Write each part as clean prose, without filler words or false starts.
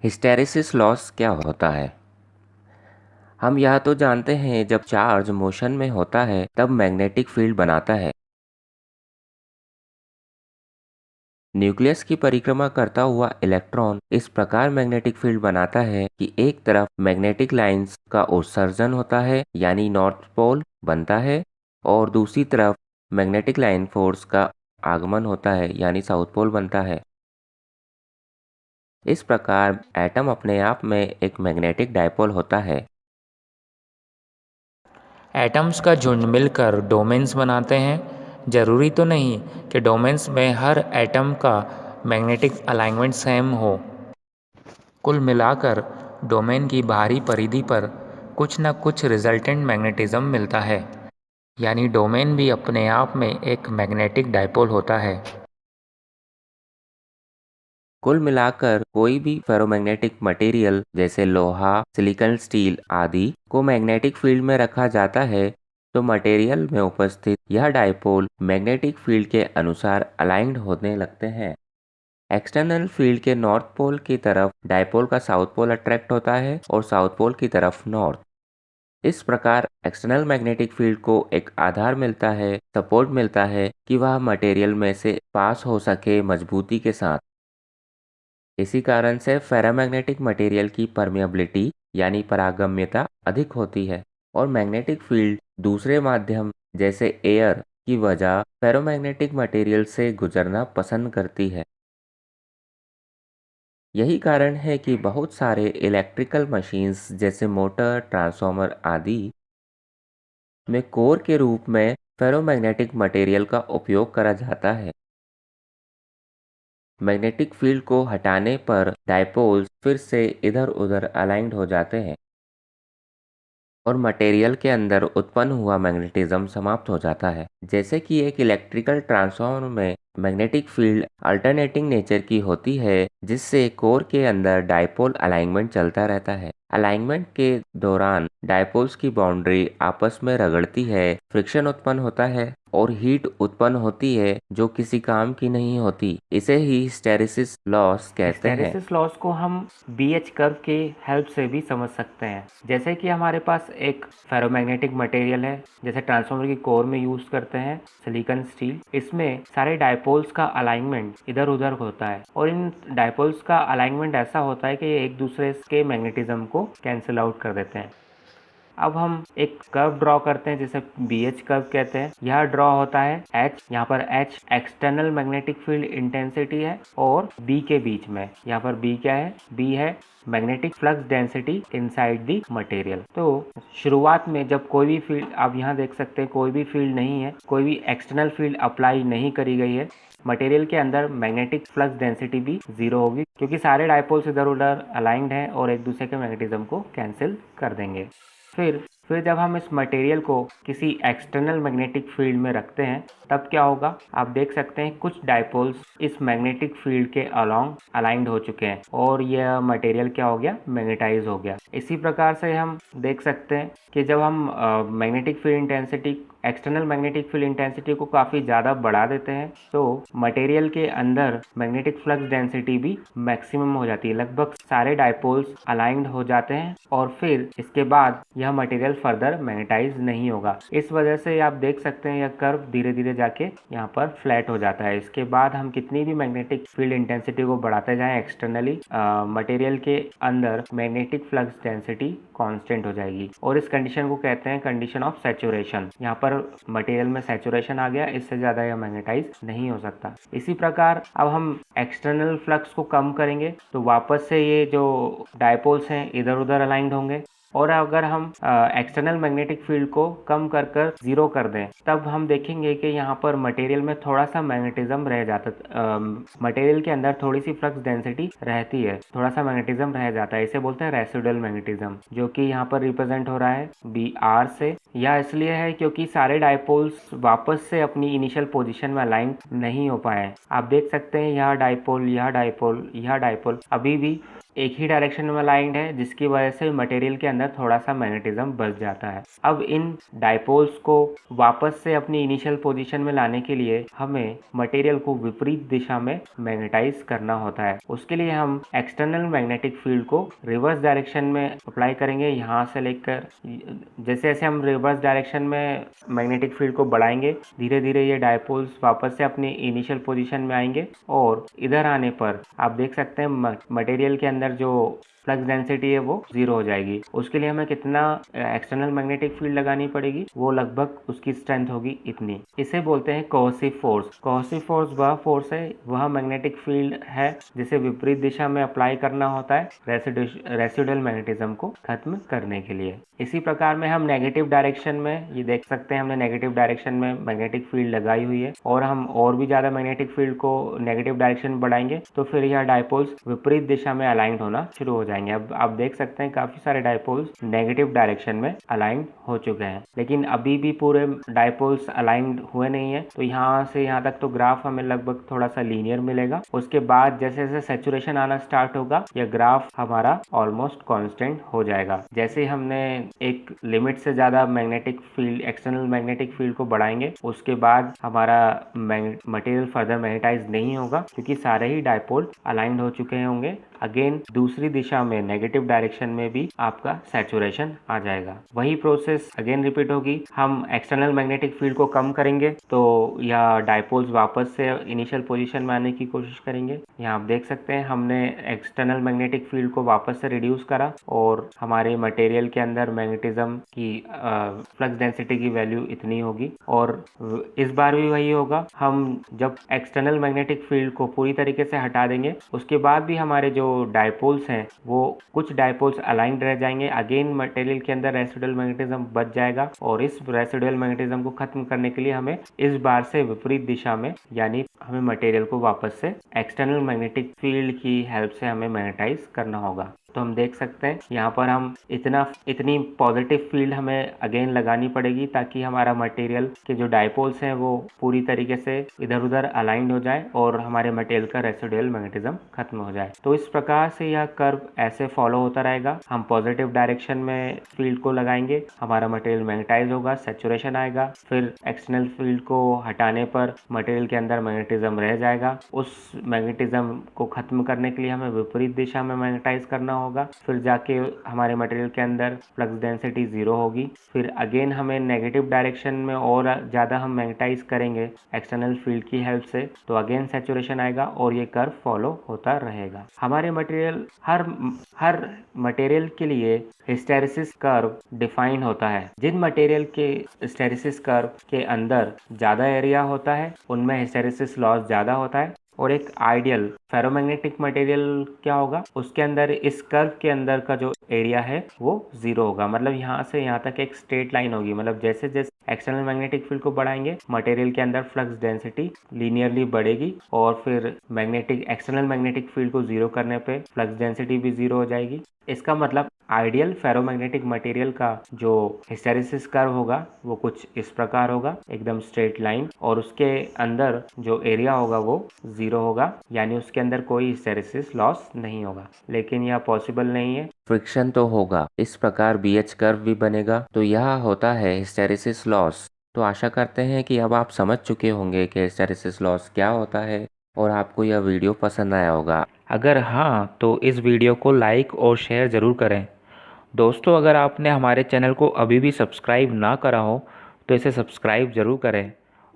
Hysteresis loss क्या होता है? हम यह तो जानते हैं जब चार्ज मोशन में होता है तब मैग्नेटिक फील्ड बनाता है। न्यूक्लियस की परिक्रमा करता हुआ इलेक्ट्रॉन इस प्रकार मैग्नेटिक फील्ड बनाता है कि एक तरफ मैग्नेटिक लाइंस का उत्सर्जन होता है यानी नॉर्थ पोल बनता है और दूसरी तरफ मैग्नेटिक लाइन फोर्स का आगमन होता है यानी साउथ पोल बनता है। इस प्रकार एटम अपने आप में एक मैग्नेटिक डायपोल होता है। एटम्स का झुंड मिलकर डोमेन्स बनाते हैं। जरूरी तो नहीं कि डोमेन्स में हर एटम का मैग्नेटिक अलाइनमेंट सेम हो। कुल मिलाकर डोमेन की बाहरी परिधि पर कुछ न कुछ रिजल्टेंट मैग्नेटिज्म मिलता है, यानी डोमेन भी अपने आप में एक मैग्नेटिक डायपोल होता है। कुल मिलाकर कोई भी फेरोमैग्नेटिक मटेरियल जैसे लोहा, सिलिकॉन, स्टील आदि को मैग्नेटिक फील्ड में रखा जाता है तो मटेरियल में उपस्थित यह डायपोल मैग्नेटिक फील्ड के अनुसार अलाइंड होने लगते हैं। एक्सटर्नल फील्ड के नॉर्थ पोल की तरफ डायपोल का साउथ पोल अट्रैक्ट होता है और साउथ पोल की तरफ नॉर्थ। इस प्रकार एक्सटर्नल मैग्नेटिक फील्ड को एक आधार मिलता है, सपोर्ट मिलता है कि वह मटेरियल में से पास हो सके मजबूती के साथ। इसी कारण से फेरोमैग्नेटिक मटेरियल की परमिएबिलिटी यानी परागम्यता अधिक होती है और मैग्नेटिक फील्ड दूसरे माध्यम जैसे एयर की वजह फेरोमैग्नेटिक मटेरियल से गुजरना पसंद करती है। यही कारण है कि बहुत सारे इलेक्ट्रिकल मशीन्स जैसे मोटर, ट्रांसफार्मर आदि में कोर के रूप में फेरोमैग्नेटिक मटेरियल का उपयोग करा जाता है। मैग्नेटिक फील्ड को हटाने पर डायपोल्स फिर से इधर-उधर अलाइंड हो जाते हैं और मटेरियल के अंदर उत्पन्न हुआ मैग्नेटिज्म समाप्त हो जाता है। जैसे कि एक इलेक्ट्रिकल ट्रांसफार्मर में मैग्नेटिक फील्ड अल्टरनेटिंग नेचर की होती है जिससे कोर के अंदर डायपोल अलाइनमेंट चलता रहता है। अलाइनमेंट के दौरान डायपोल्स की बाउंड्री आपस में रगड़ती है, फ्रिक्शन उत्पन्न होता है और हीट उत्पन्न होती है जो किसी काम की नहीं होती। इसे ही हिस्टैरिसीस लॉस कहते हैं। हिस्टैरिसीस लॉस को हम BH कर्व के हेल्प से भी समझ सकते हैं। जैसे कि हमारे पास एक फेरोमैग्नेटिक मटेरियल है, जैसे ट्रांसफार्मर की कोर में यूज करते हैं सिलिकॉन स्टील। इसमें सारे डायपोल्स का अलाइनमेंट इधर उधर होता है और इन डायपोल्स का अलाइनमेंट ऐसा होता है कि ये एक दूसरे के मैग्नेटिज्म को कैंसिल आउट कर देते हैं। अब हम एक कर्व ड्रॉ करते हैं जिसे BH कर्व कहते हैं। यह ड्रॉ होता है H, यहाँ पर H external magnetic field intensity है और B के बीच में। यहाँ पर B क्या है? B है magnetic flux density inside the material. तो शुरुआत में जब कोई भी फील्ड, आप यहाँ देख सकते हैं कोई भी फील्ड नहीं है, कोई भी एक्सटर्नल फील्ड अप्लाई नहीं करी गई है, मटेरियल के अंदर मैग्नेटिक फ्लक्स डेंसिटी भी 0 होगी क्योंकि सारे डायपोल्स इधर उधर अलाइंड हैं और एक दूसरे के मैग्नेटिज्म को कैंसिल कर देंगे। फिर जब हम इस मटेरियल को किसी एक्सटर्नल मैग्नेटिक फील्ड में रखते हैं तब क्या होगा? आप देख सकते हैं कुछ डायपोल्स इस मैग्नेटिक फील्ड के अलोंग अलाइंड हो चुके हैं और यह मटेरियल क्या हो गया? मैग्नेटाइज हो गया। इसी प्रकार से हम देख सकते हैं कि जब हम magnetic field intensity, external magnetic field intensity को काफ़ी ज़्यादा बढ़ा देते हैं तो मटेरियल के अंदर मैग्नेटिक फ्लक्स डेंसिटी भी मैक्सिमम हो जाती है। लगभग सारे डायपोल्स अलाइंड हो जाते हैं और फिर इसके बाद यह मटेरियल फर्दर मैग्नेटाइज नहीं होगा। इस वजह से आप देख सकते हैं यह कर्व धीरे धीरे जाके यहाँ पर फ्लैट हो जाता है। इसके बाद हम कितनी भी मैग्नेटिक फील्ड इंटेंसिटी को बढ़ाते जाएं एक्सटर्नली, मटेरियल के अंदर मैग्नेटिक फ्लक्स डेंसिटी कांस्टेंट हो जाएगी और इस कंडीशन को कहते हैं कंडीशन ऑफ सैचुरेशन। यहाँ पर मटेरियल में सैचुरेशन आ गया, इससे ज़्यादा यह मैग्नेटाइज नहीं हो सकता। इसी प्रकार अब हम एक्सटर्नल फ्लक्स को कम करेंगे तो वापस से ये जो डायपोल्स हैं इधर उधर अलाइंड होंगे और अगर हम एक्सटर्नल मैग्नेटिक फील्ड को कम कर 0 कर दें तब हम देखेंगे कि यहाँ पर मटेरियल में थोड़ा सा मैग्नेटिज्म रह जाता, मटेरियल के अंदर थोड़ी सी फ्लक्स डेंसिटी रहती है, थोड़ा सा मैग्नेटिज्म रह जाता है। इसे बोलते हैं रेसिडुअल मैग्नेटिज्म, जो कि यहाँ पर रिप्रेजेंट हो रहा है BR से। यह इसलिए है क्योंकि सारे डायपोल्स वापस से अपनी इनिशियल पोजीशन में अलाइन नहीं हो पाए। आप देख सकते हैं यह डायपोल, यह डायपोल, यह डायपोल अभी भी एक ही डायरेक्शन में अलाइंड है, जिसकी वजह से मटेरियल के अंदर थोड़ा सा मैग्नेटिज्म बच जाता है। अब इन डायपोल्स को वापस से अपनी इनिशियल पोजीशन में लाने के लिए हमें मटेरियल को विपरीत दिशा में मैग्नेटाइज करना होता है। उसके लिए हम एक्सटर्नल मैग्नेटिक फील्ड को रिवर्स डायरेक्शन में अप्लाई करेंगे। यहाँ से लेकर जैसे जैसे हम रिवर्स डायरेक्शन में मैग्नेटिक फील्ड को बढ़ाएंगे, धीरे धीरे ये डायपोल्स वापस से अपनी इनिशियल पोजीशन में आएंगे और इधर आने पर आप देख सकते हैं मटेरियल के अंदर जो फ्लक्स डेंसिटी है वो 0 हो जाएगी। उसके लिए हमें कितना एक्सटर्नल मैग्नेटिक फील्ड लगानी पड़ेगी, वो लगभग उसकी स्ट्रेंथ होगी इतनी। इसे बोलते हैं कोहेसिव फोर्स। कोहेसिव फोर्स वह फोर्स है, वह मैग्नेटिक फील्ड है जिसे विपरीत दिशा में अप्लाई करना होता है रेसिडुअल मैग्नेटिज्म को खत्म करने के लिए। इसी प्रकार में हम नेगेटिव डायरेक्शन में, ये देख सकते हैं हमने नेगेटिव डायरेक्शन में मैग्नेटिक फील्ड लगाई हुई है, और हम और भी ज़्यादा मैग्नेटिक फील्ड को नेगेटिव डायरेक्शन में बढ़ाएंगे तो फिर यह डायपोल्स विपरीत दिशा में अलाइंड होना शुरू हो जाएंगे। अब आप देख सकते हैं काफ़ी सारे डायपोल्स नेगेटिव डायरेक्शन में अलाइंड हो चुके हैं, लेकिन अभी भी पूरे डायपोल्स अलाइंड हुए नहीं है। तो यहाँ से यहाँ तक तो ग्राफ हमें लगभग थोड़ा सा लीनियर मिलेगा। उसके बाद जैसे जैसे सैचुरेशन आना स्टार्ट होगा, यह ग्राफ हमारा ऑलमोस्ट कांस्टेंट हो जाएगा। जैसे हमने एक लिमिट से ज़्यादा magnetic field, external magnetic field को बढ़ाएंगे, उसके बाद हमारा मटेरियल फर्दर मैग्नेटाइज नहीं होगा क्योंकि सारे ही डायपोल अलाइंड हो चुके होंगे। अगेन दूसरी दिशा में नेगेटिव डायरेक्शन में भी आपका सैचुरेशन आ जाएगा। वही प्रोसेस अगेन रिपीट होगी। हम एक्सटर्नल मैग्नेटिक फील्ड को कम करेंगे तो यह डायपोल्स वापस से इनिशियल पोजीशन में आने की कोशिश करेंगे। यहाँ आप देख सकते हैं हमने एक्सटर्नल मैग्नेटिक फील्ड को वापस से रिड्यूस करा और हमारे मटेरियल के अंदर मैग्नेटिज्म की फ्लक्स डेंसिटी की वैल्यू इतनी होगी। और इस बार भी वही होगा, हम जब एक्सटर्नल मैग्नेटिक फील्ड को पूरी तरीके से हटा देंगे उसके बाद भी हमारे जो डायपोल्स हैं वो कुछ डायपोल्स अलाइंड रह जाएंगे। अगेन मटेरियल के अंदर रेसिडुअल मैग्नेटिज्म बच जाएगा और इस रेसिडुअल मैग्नेटिज्म को खत्म करने के लिए हमें इस बार से विपरीत दिशा में, यानी हमें मटेरियल को वापस से एक्सटर्नल मैग्नेटिक फील्ड की हेल्प से हमें मैग्नेटाइज करना होगा। तो हम देख सकते हैं यहाँ पर हम इतनी पॉजिटिव फील्ड हमें अगेन लगानी पड़ेगी ताकि हमारा मटेरियल के जो डायपोल्स हैं वो पूरी तरीके से इधर उधर अलाइंड हो जाए और हमारे मटेरियल का रेसिडुअल मैग्नेटिज्म खत्म हो जाए। तो इस प्रकार से यह कर्व ऐसे फॉलो होता रहेगा। हम पॉजिटिव डायरेक्शन में फील्ड को लगाएंगे, हमारा मटेरियल मैग्नेटाइज होगा, सैचुरेशन आएगा, फिर एक्सटर्नल फील्ड को हटाने पर मटेरियल के अंदर मैग्नेटिज्म रह जाएगा। उस मैग्नेटिज्म को खत्म करने के लिए हमें विपरीत दिशा में मैग्नेटाइज करना होगा, फिर जाके हमारे मटेरियल के अंदर फ्लक्स डेंसिटी 0 होगी। फिर अगेन हमें नेगेटिव डायरेक्शन में और ज़्यादा हम मैग्नेटाइज करेंगे एक्सटर्नल फील्ड की हेल्प से, तो अगेन सैचुरेशन आएगा और ये कर्व फॉलो होता रहेगा। हमारे मटेरियल हर मटेरियल के लिए हिस्टैरिसीस कर्व डिफाइन होता है। जिन मटेरियल के हिस्टैरिसीस कर्व के अंदर ज़्यादा एरिया होता है उनमें हिस्टैरिसीस लॉस ज़्यादा होता है, और एक आइडियल फेरोमैग्नेटिक मटेरियल क्या होगा, उसके अंदर इस कर्व के अंदर का जो एरिया है वो 0 होगा। मतलब यहाँ से यहाँ तक एक स्ट्रेट लाइन होगी। मतलब जैसे जैसे एक्सटर्नल मैग्नेटिक फील्ड को बढ़ाएंगे मटेरियल के अंदर फ्लक्स डेंसिटी लीनियरली बढ़ेगी और फिर एक्सटर्नल मैग्नेटिक फील्ड को 0 करने पे फ्लक्स डेंसिटी भी 0 हो जाएगी। इसका मतलब आइडियल फेरोमैग्नेटिक मटेरियल का जो हिस्टैरिसीस कर्व होगा वो कुछ इस प्रकार होगा, एकदम स्ट्रेट लाइन, और उसके अंदर जो एरिया होगा वो 0 होगा, यानी उसके अंदर कोई हिस्टैरिसीस लॉस नहीं होगा। लेकिन यह पॉसिबल नहीं है। फ्रिक्शन तो होगा, इस प्रकार BH कर्व भी बनेगा। तो यह होता है हिस्टैरिसीस लॉस। तो आशा करते हैं कि अब आप समझ चुके होंगे कि हिस्टैरिसीस लॉस क्या होता है और आपको यह वीडियो पसंद आया होगा। अगर हाँ तो इस वीडियो को लाइक और शेयर ज़रूर करें। दोस्तों, अगर आपने हमारे चैनल को अभी भी सब्सक्राइब ना करा हो तो इसे सब्सक्राइब ज़रूर करें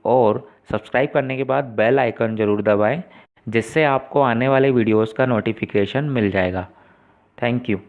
और सब्सक्राइब करने के बाद बेल आइकन ज़रूर दबाएं, जिससे आपको आने वाले वीडियोस का नोटिफिकेशन मिल जाएगा। Thank you.